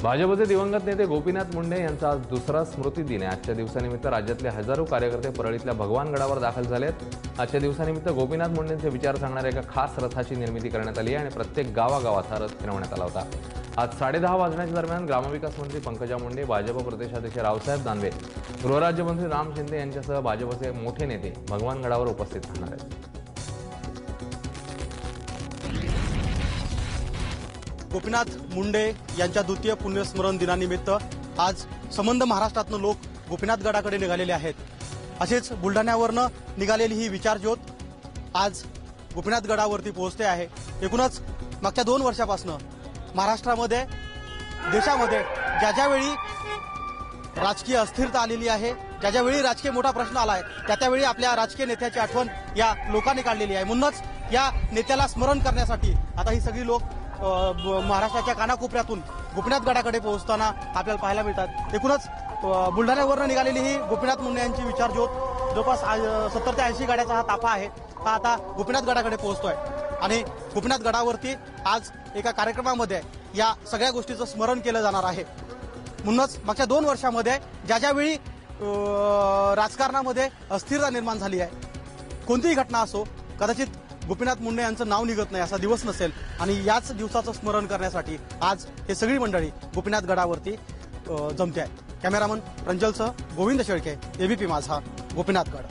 भाजपचे दिवंगत नेते गोपीनाथ मुंडे यांचा आज दुसरा स्मृती दिन आहे। आजच्या दिवसानिमित्त राज्यातले हजारो कार्यकर्ते परळीतल्या भगवान गडावर दाखल झालेत। आजच्या दिवसानिमित्त गोपीनाथ मुंडेंचे विचार सांगणाऱ्या एका खास रथाची निर्मिती करण्यात आली आहे आणि प्रत्येक गावागावात हा रथ फिरवण्यात आला होता। आज 10:30 वाजण्याच्या दरम्यान ग्रामविकास मंत्री पंकजा मुंडे, भाजप प्रदेशाध्यक्ष रावसाहेब दानवे, गृहराज्यमंत्री राम शिंदे यांच्यासह भाजपचे मोठे नेते भगवान गडावर उपस्थित राहणार आहेत। गोपीनाथ मुंडे यांच्या द्वितीय पुण्यस्मरण दिनानिमित्त आज संबंध महाराष्ट्रातून लोक गोपीनाथ गडाकडे निघालेले आहेत। असेच बुलढाण्यावरनं निघालेली ही विचारज्योत आज गोपीनाथ गडावरती पोहोचते आहे। एकूणच मागच्या 2 वर्षापासून महाराष्ट्रामध्ये, देशामध्ये ज्यावेळी राजकीय अस्थिरता आलेली आहे, ज्यावेळी राजकीय मोठा प्रश्न आलाय, त्यावेळी आपल्या राजकीय नेत्याची आठवण या लोकांनी काढलेली आहे। म्हणूनच या नेत्याला स्मरण करण्यासाठी आता ही सगळी लोक महाराष्ट्राच्या कानाकोपऱ्यातून गोपीनाथ गडाकडे पोहोचताना आपल्याला पाहायला मिळतात। एकूणच बुलढाण्यावरून निघालेली ही गोपीनाथ मुंडे यांची विचारज्योत जवळपास 70 ते 80 गाड्याचा हा ताफा आहे, हा आता गोपीनाथ गडाकडे पोहोचतोय आणि गोपीनाथ गडावरती आज एका कार्यक्रमामध्ये या सगळ्या गोष्टीचं स्मरण केलं जाणार आहे। म्हणूनच मागच्या 2 वर्षामध्ये ज्यावेळी राजकारणामध्ये अस्थिरता निर्माण झाली आहे, कोणतीही घटना असो, कदाचित गोपीनाथ मुंडे यांचं नाव निघत नाही असा दिवस नसेल आणि याच दिवसाचं स्मरण करण्यासाठी आज हे सगळी मंडळी गोपीनाथ गडावरती जमते आहे। कॅमेरामन रंजलसह गोविंद शेळके, एबीपी माझा, गोपीनाथ गड।